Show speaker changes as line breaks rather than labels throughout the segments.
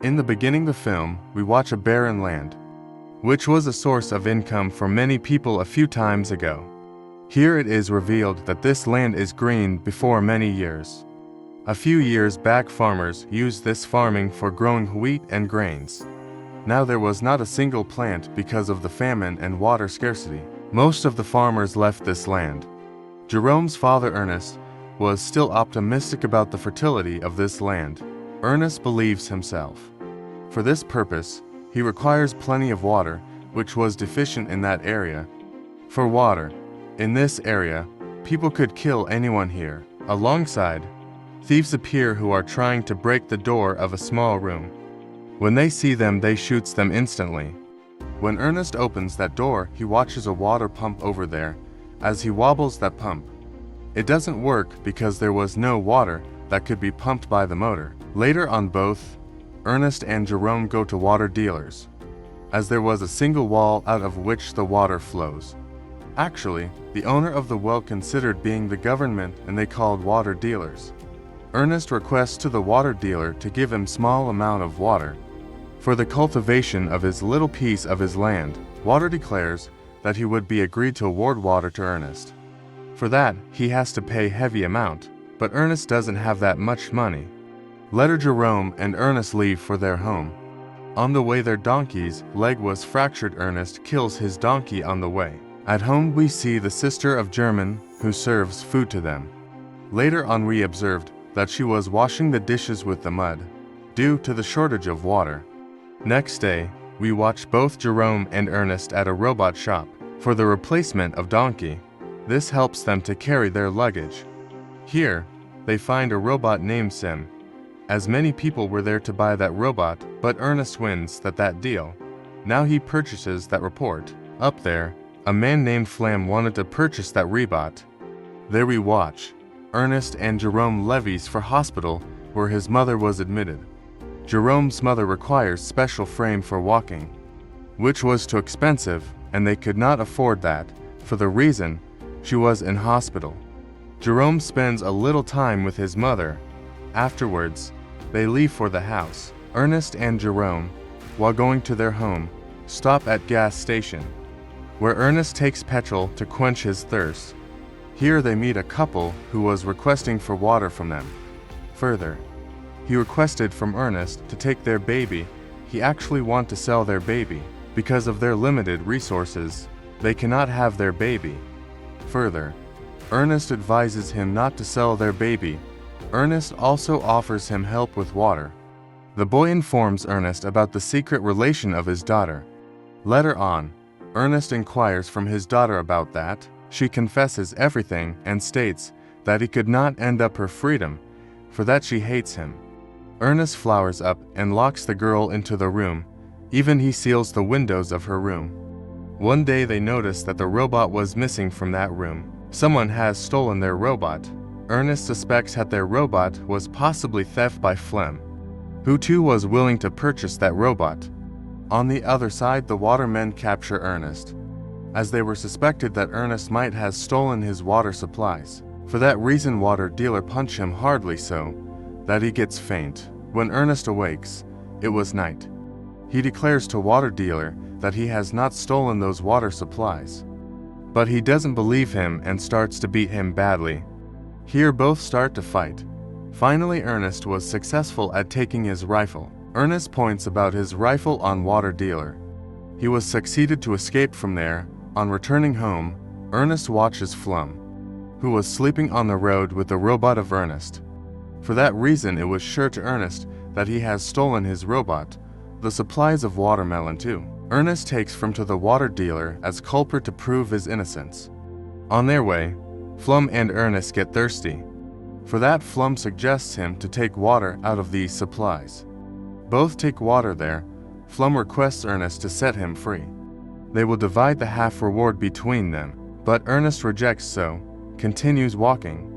In the beginning of the film, we watch a barren land, which was a source of income for many people a few times ago. Here it is revealed that this land is green before many years. A few years back, farmers used this farming for growing wheat and grains. Now there was not a single plant because of the famine and water scarcity. Most of the farmers left this land. Jerome's father, Ernest, was still optimistic about the fertility of this land. Ernest believes himself. For this purpose, he requires plenty of water, which was deficient in that area. For water, in this area, people could kill anyone here. Alongside, thieves appear who are trying to break the door of a small room. When they see them, they shoots them instantly. When Ernest opens that door, he watches a water pump over there. As he wobbles that pump, it doesn't work because there was no water that could be pumped by the motor. Later on, both Ernest and Jerome go to water dealers, as there was a single wall out of which the water flows. Actually, the owner of the well considered being the government, and they called water dealers. Ernest requests to the water dealer to give him small amount of water for the cultivation of his little piece of his land. Water declares that he would be agreed to award water to Ernest. For that, he has to pay heavy amount, but Ernest doesn't have that much money. Later, Jerome and Ernest leave for their home. On the way, their donkey's leg was fractured. Ernest kills his donkey on the way. At home, we see the sister of German who serves food to them. Later on, we observed that she was washing the dishes with the mud, due to the shortage of water. Next day, we watch both Jerome and Ernest at a robot shop for the replacement of donkey. This helps them to carry their luggage. Here, they find a robot named Sim, as many people were there to buy that robot, but Ernest wins that deal. Now he purchases that report. Up there, a man named Flam wanted to purchase that robot. There we watch Ernest and Jerome levies for hospital where his mother was admitted. Jerome's mother requires special frame for walking, which was too expensive, and they could not afford that, for the reason she was in hospital. Jerome spends a little time with his mother. Afterwards, they leave for the house. Ernest and Jerome, while going to their home, stop at gas station, where Ernest takes petrol to quench his thirst. Here they meet a couple who was requesting for water from them. Further, he requested from Ernest to take their baby. He actually want to sell their baby. Because of their limited resources, they cannot have their baby. Further, Ernest advises him not to sell their baby. Ernest also offers him help with water. The boy informs Ernest about the secret relation of his daughter. Later on, Ernest inquires from his daughter about that. She confesses everything and states that he could not end up her freedom, for that she hates him. Ernest flowers up and locks the girl into the room. Even he seals the windows of her room. One day they notice that the robot was missing from that room. Someone has stolen their robot. Ernest suspects that their robot was possibly theft by Flem, who too was willing to purchase that robot. On the other side, the watermen capture Ernest, as they were suspected that Ernest might have stolen his water supplies. For that reason, water dealer punch him hardly so that he gets faint. When Ernest awakes, it was night. He declares to water dealer that he has not stolen those water supplies. But he doesn't believe him and starts to beat him badly. Here both start to fight. Finally, Ernest was successful at taking his rifle. Ernest points about his rifle on water dealer. He was succeeded to escape from there. On returning home, Ernest watches Flum, who was sleeping on the road with the robot of Ernest. For that reason, it was sure to Ernest that he has stolen his robot, the supplies of watermelon too. Ernest takes Flum to the water dealer as culprit to prove his innocence. On their way, Flum and Ernest get thirsty. For that, Flum suggests him to take water out of these supplies. Both take water there. Flum requests Ernest to set him free. They will divide the half reward between them, but Ernest rejects, so continues walking.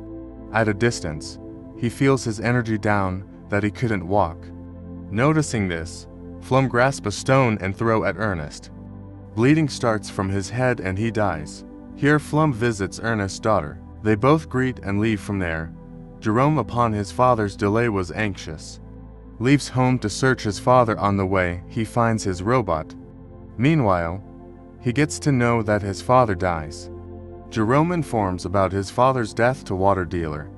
At a distance, he feels his energy down, that he couldn't walk. Noticing this, Flum grasps a stone and throw at Ernest. Bleeding starts from his head and he dies. Here Flum visits Ernest's daughter. They both greet and leave from there. Jerome, upon his father's delay, was anxious. leaves home to search his father. On the way, he finds his robot. Meanwhile, he gets to know that his father dies. Jerome informs about his father's death to water dealer.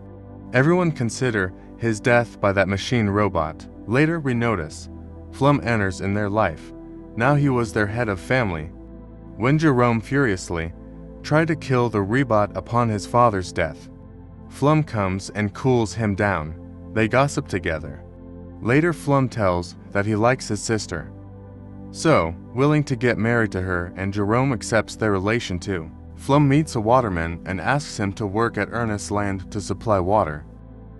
Everyone consider his death by that machine robot. Later we notice Flum enters in their life. Now he was their head of family. When Jerome furiously tried to kill the robot upon his father's death, Flum comes and cools him down. They gossip together. Later Flum tells that he likes his sister, so willing to get married to her, and Jerome accepts their relation too. Flum meets a waterman and asks him to work at Ernest's land to supply water.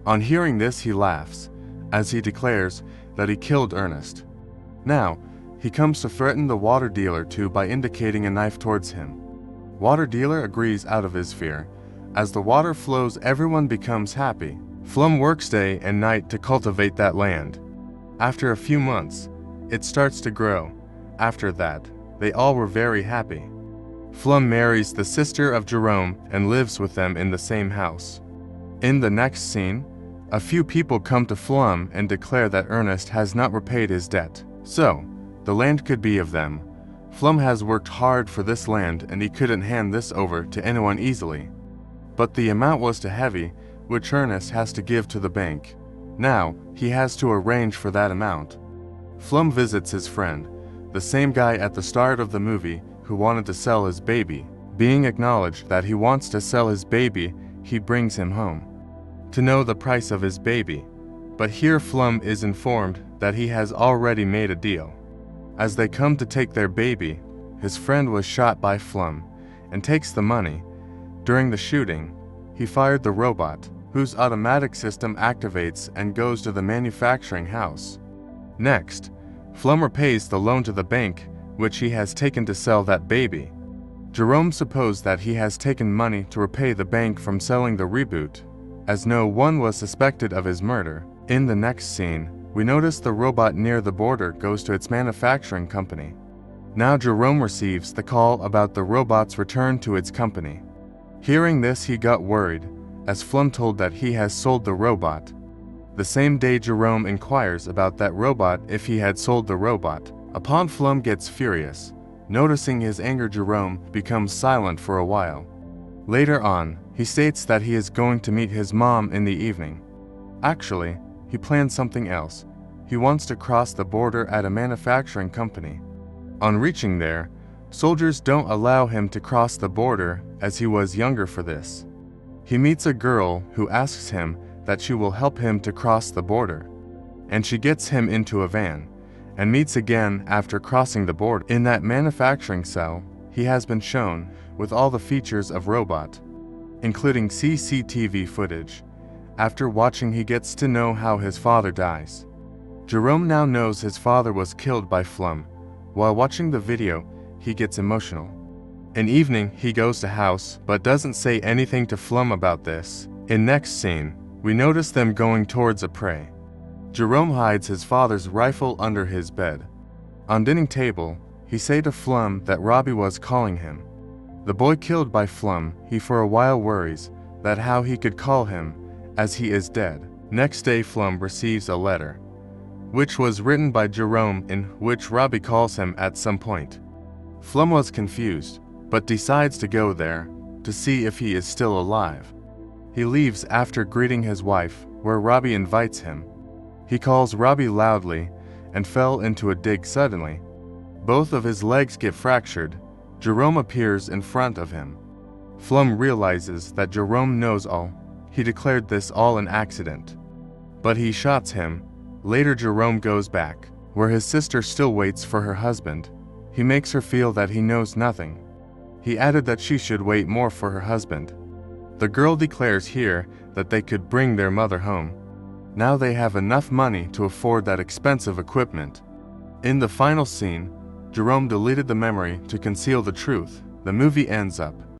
On hearing this he laughs, as he declares that he killed Ernest. Now, he comes to threaten the water dealer too by indicating a knife towards him. Water dealer agrees out of his fear. As the water flows, everyone becomes happy. Flum works day and night to cultivate that land. After a few months, it starts to grow. After that, they all were very happy. Flum marries the sister of Jerome and lives with them in the same house. In the next scene, a few people come to Flum and declare that Ernest has not repaid his debt, so the land could be of them. Flum has worked hard for this land and he couldn't hand this over to anyone easily. But the amount was too heavy, which Ernest has to give to the bank. Now, he has to arrange for that amount. Flum visits his friend, the same guy at the start of the movie who wanted to sell his baby. Being acknowledged that he wants to sell his baby, he brings him home to know the price of his baby. But here Flum is informed that he has already made a deal. As they come to take their baby, his friend was shot by Flum and takes the money. During the shooting, he fired the robot, whose automatic system activates and goes to the manufacturing house. Next, Flum repays the loan to the bank, which he has taken to sell that baby. Jerome supposed that he has taken money to repay the bank from selling the reboot, as no one was suspected of his murder. In the next scene, we notice the robot near the border goes to its manufacturing company. Now Jerome receives the call about the robot's return to its company. Hearing this, he got worried, as Flum told that he has sold the robot. The same day Jerome inquires about that robot if he had sold the robot. Upon Flum gets furious. Noticing his anger, Jerome becomes silent for a while. Later on, he states that he is going to meet his mom in the evening. Actually, he plans something else. He wants to cross the border at a manufacturing company. On reaching there, soldiers don't allow him to cross the border as he was younger for this. He meets a girl who asks him that she will help him to cross the border, and she gets him into a van, and meets again after crossing the border. In that manufacturing cell, he has been shown with all the features of robot, including CCTV footage. After watching, he gets to know how his father dies. Jerome now knows his father was killed by Flum. While watching the video, he gets emotional. In evening, he goes to house, but doesn't say anything to Flum about this. In next scene, we notice them going towards a prey. Jerome hides his father's rifle under his bed. On dining table, he say to Flum that Robbie was calling him. The boy killed by Flum, he for a while worries that how he could call him, as he is dead. Next day Flum receives a letter, which was written by Jerome, in which Robbie calls him at some point. Flum was confused, but decides to go there to see if he is still alive. He leaves after greeting his wife, where Robbie invites him. He calls Robbie loudly and fell into a dig suddenly. Both of his legs get fractured. Jerome appears in front of him. Flum realizes that Jerome knows all. He declared this all an accident, but he shots him. Later Jerome goes back, where his sister still waits for her husband. He makes her feel that he knows nothing. He added that she should wait more for her husband. The girl declares here that they could bring their mother home. Now they have enough money to afford that expensive equipment. In the final scene, Jerome deleted the memory to conceal the truth. The movie ends up.